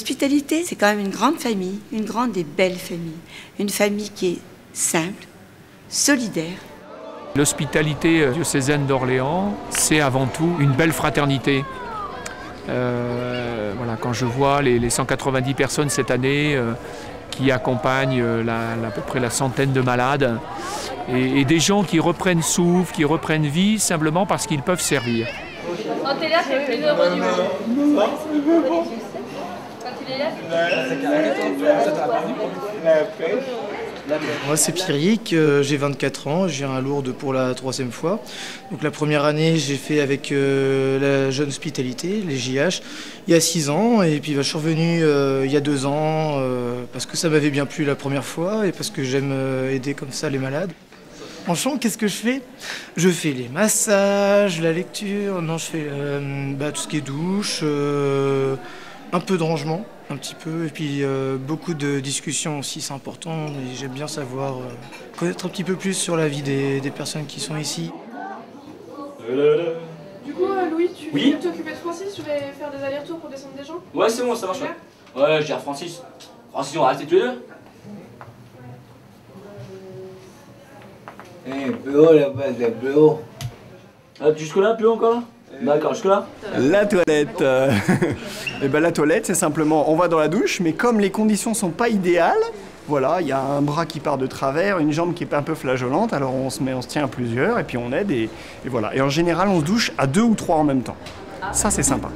L'hospitalité, c'est quand même une grande famille, une grande et belle famille. Une famille qui est simple, solidaire. L'hospitalité diocésaine d'Orléans, c'est avant tout une belle fraternité. Voilà, quand je vois les 190 personnes cette année qui accompagnent à peu près la centaine de malades, et des gens qui reprennent souffle, qui reprennent vie, simplement parce qu'ils peuvent servir. Quand t'es là, t'es le plus heureux du monde. Quand il est là, Moi c'est Pierrick, j'ai 24 ans, je viens à Lourdes pour la 3e fois. Donc la première année j'ai fait avec la jeune hospitalité, les JH, il y a 6 ans. Et puis je suis revenu il y a 2 ans parce que ça m'avait bien plu la première fois et parce que j'aime aider comme ça les malades. Franchement, qu'est-ce que je fais? Je fais les massages, la lecture, non je fais tout ce qui est douche, un peu de rangement. Un petit peu, et puis beaucoup de discussions aussi, c'est important. Et j'aime bien savoir, connaître un petit peu plus sur la vie des personnes qui sont ici. Du coup, Louis, tu Oui veux t'occuper de Francis? Tu vas faire des allers-retours pour descendre des gens? Ouais, c'est bon, ça marche. Ouais, je gère Francis. Francis, on va rester tous les deux. Plus haut là-bas, c'est plus haut. Ah, jusque-là, plus haut encore là? D'accord, jusque-là? La toilette. Et ben la toilette, c'est simplement, on va dans la douche, mais comme les conditions sont pas idéales, voilà, il y a un bras qui part de travers, une jambe qui est un peu flageolante, alors on se tient à plusieurs, et puis on aide, et voilà. Et en général, on se douche à 2 ou 3 en même temps. Ça, c'est sympa.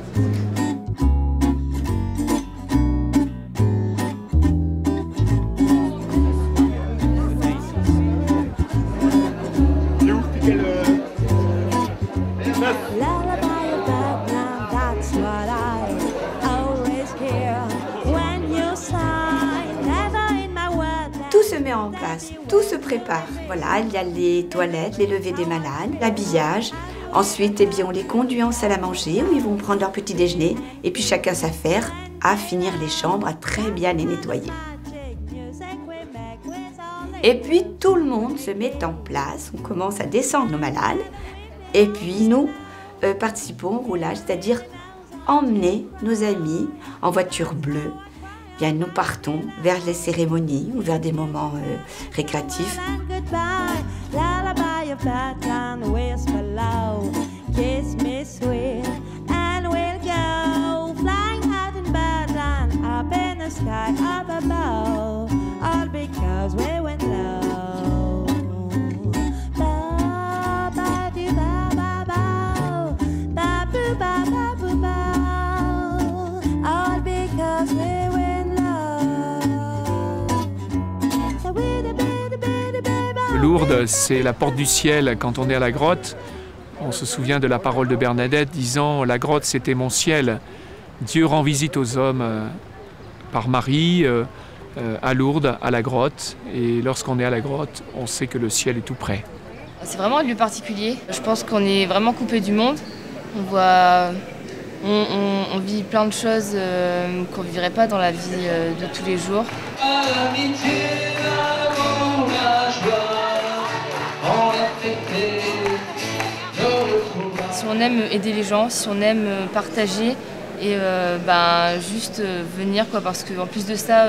Tout se met en place, tout se prépare. Voilà, il y a les toilettes, les levées des malades, l'habillage. Ensuite, on les conduit en salle à manger où ils vont prendre leur petit déjeuner. Et puis chacun s'affaire à finir les chambres, à très bien les nettoyer. Et puis tout le monde se met en place. On commence à descendre nos malades. Et puis nous participons au roulage, c'est-à-dire emmener nos amis en voiture bleue. Bien, nous partons vers les cérémonies ou vers des moments récréatifs. Lourdes, c'est la porte du ciel. Quand on est à la grotte, on se souvient de la parole de Bernadette disant « La grotte, c'était mon ciel ». Dieu rend visite aux hommes par Marie, à Lourdes, à la grotte. Et lorsqu'on est à la grotte, on sait que le ciel est tout près. c'est vraiment un lieu particulier. Je pense qu'on est vraiment coupé du monde. On voit... On vit plein de choses qu'on ne vivrait pas dans la vie de tous les jours. Si on aime aider les gens, si on aime partager et juste venir, quoi, parce qu'en plus de ça,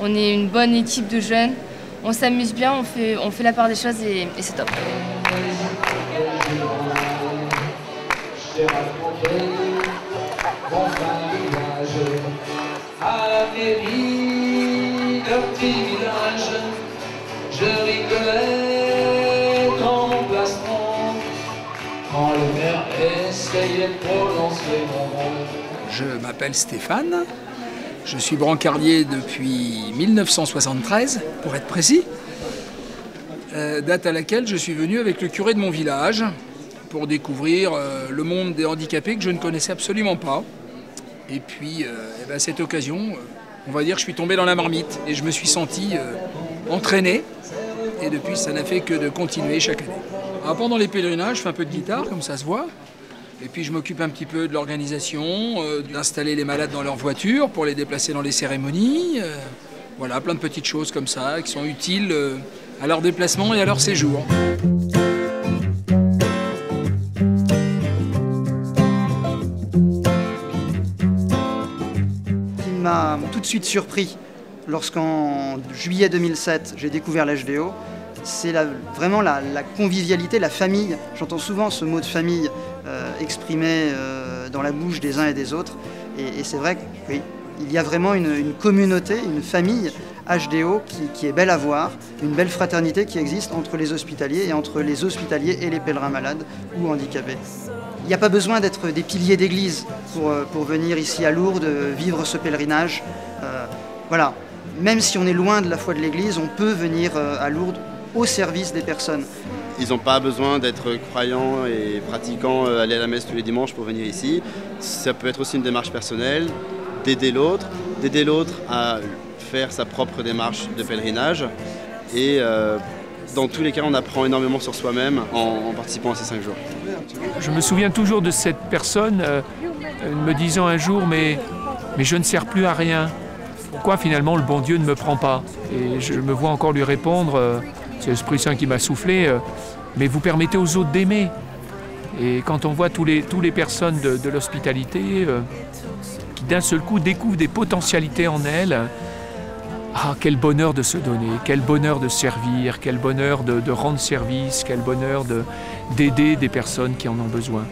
on est une bonne équipe de jeunes, on s'amuse bien, on fait la part des choses et c'est top. À la mairie d'un petit village, je rigolais dans mon plastron, quand le maire essayait de prononcer mon nom. Je m'appelle Stéphane, je suis brancardier depuis 1973, pour être précis, date à laquelle je suis venu avec le curé de mon village pour découvrir le monde des handicapés que je ne connaissais absolument pas. Et puis, à cette occasion, on va dire que je suis tombé dans la marmite et je me suis senti entraîné. Et depuis, ça n'a fait que de continuer chaque année. Alors, pendant les pèlerinages, je fais un peu de guitare, comme ça se voit. Et puis, je m'occupe un petit peu de l'organisation, d'installer les malades dans leur voiture pour les déplacer dans les cérémonies. Voilà, plein de petites choses comme ça qui sont utiles à leur déplacement et à leur séjour. m'a tout de suite surpris lorsqu'en juillet 2007, j'ai découvert l'HDO, c'est vraiment la convivialité, la famille. J'entends souvent ce mot de famille exprimé dans la bouche des uns et des autres. Et c'est vrai qu'il y a vraiment une communauté, une famille HDO qui est belle à voir, une belle fraternité qui existe entre les hospitaliers et entre les hospitaliers et les pèlerins malades ou handicapés. Il n'y a pas besoin d'être des piliers d'église pour venir ici à Lourdes, vivre ce pèlerinage. Voilà. Même si on est loin de la foi de l'église, on peut venir à Lourdes au service des personnes. Ils n'ont pas besoin d'être croyants et pratiquants, aller à la messe tous les dimanches pour venir ici. Ça peut être aussi une démarche personnelle, d'aider l'autre à faire sa propre démarche de pèlerinage. Et dans tous les cas, on apprend énormément sur soi-même en participant à ces 5 jours. Je me souviens toujours de cette personne me disant un jour « mais je ne sers plus à rien. Pourquoi finalement le bon Dieu ne me prend pas ?» Et je me vois encore lui répondre c'est l'Esprit Saint qui m'a soufflé, mais vous permettez aux autres d'aimer. Et quand on voit tous les personnes de l'hospitalité qui d'un seul coup découvrent des potentialités en elles, ah, quel bonheur de se donner, quel bonheur de servir, quel bonheur de rendre service, quel bonheur d'aider des personnes qui en ont besoin.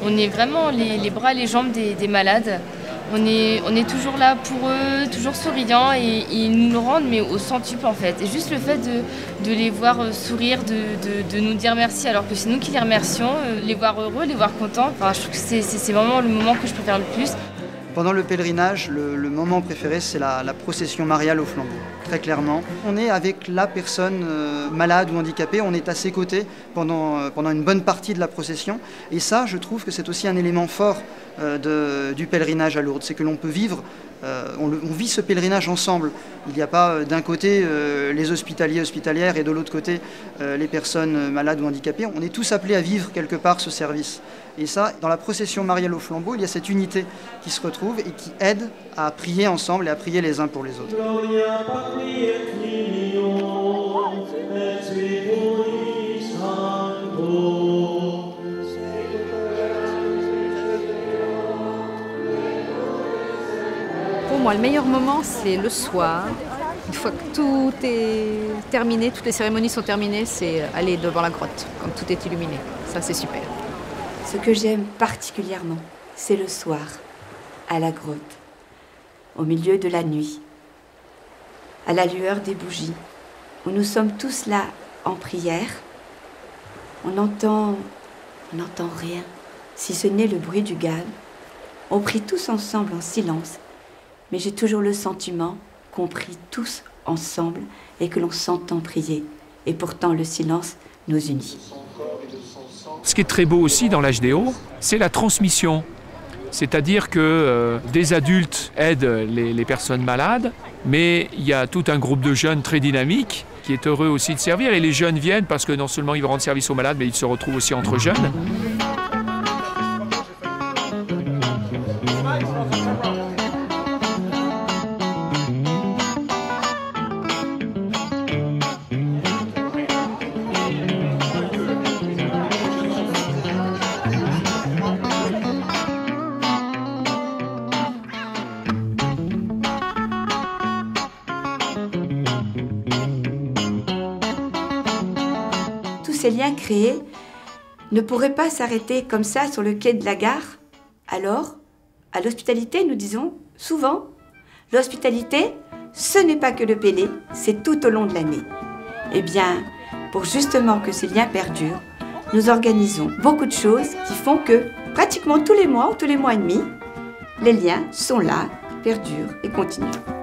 On est vraiment les bras et les jambes des malades. On est toujours là pour eux, toujours souriants et ils nous le rendent mais au centuple en fait. Et juste le fait de les voir sourire, de nous dire merci alors que c'est nous qui les remercions, les voir heureux, les voir contents, enfin, je trouve que c'est vraiment le moment que je préfère le plus. Pendant le pèlerinage, le moment préféré, c'est la procession mariale au flambeau, très clairement. On est avec la personne malade ou handicapée, on est à ses côtés pendant une bonne partie de la procession. Et ça, je trouve que c'est aussi un élément fort du pèlerinage à Lourdes, c'est que l'on peut vivre, on vit ce pèlerinage ensemble. Il n'y a pas d'un côté les hospitaliers, hospitalières et de l'autre côté les personnes malades ou handicapées. On est tous appelés à vivre quelque part ce service. Et ça, dans la procession mariale au flambeau, il y a cette unité qui se retrouve et qui aide à prier ensemble et à prier les uns pour les autres. Pour moi, le meilleur moment, c'est le soir. Une fois que tout est terminé, toutes les cérémonies sont terminées, c'est aller devant la grotte, quand tout est illuminé. Ça, c'est super. Ce que j'aime particulièrement, c'est le soir, à la grotte, au milieu de la nuit, à la lueur des bougies, où nous sommes tous là en prière. On n'entend rien, si ce n'est le bruit du gall. On prie tous ensemble en silence, mais j'ai toujours le sentiment qu'on prie tous ensemble et que l'on s'entend prier. Et pourtant, le silence nous unit. Ce qui est très beau aussi dans l'HDO, c'est la transmission. C'est-à-dire que des adultes aident les personnes malades, mais il y a tout un groupe de jeunes très dynamiques qui est heureux aussi de servir. Et les jeunes viennent parce que non seulement ils vont rendre service aux malades, mais ils se retrouvent aussi entre jeunes. Ces liens créés ne pourraient pas s'arrêter comme ça sur le quai de la gare. Alors, à l'hospitalité, nous disons souvent, l'hospitalité, ce n'est pas que le Pélé, c'est tout au long de l'année. Eh bien, pour justement que ces liens perdurent, nous organisons beaucoup de choses qui font que pratiquement tous les mois ou tous les mois et demi, les liens sont là, perdurent et continuent.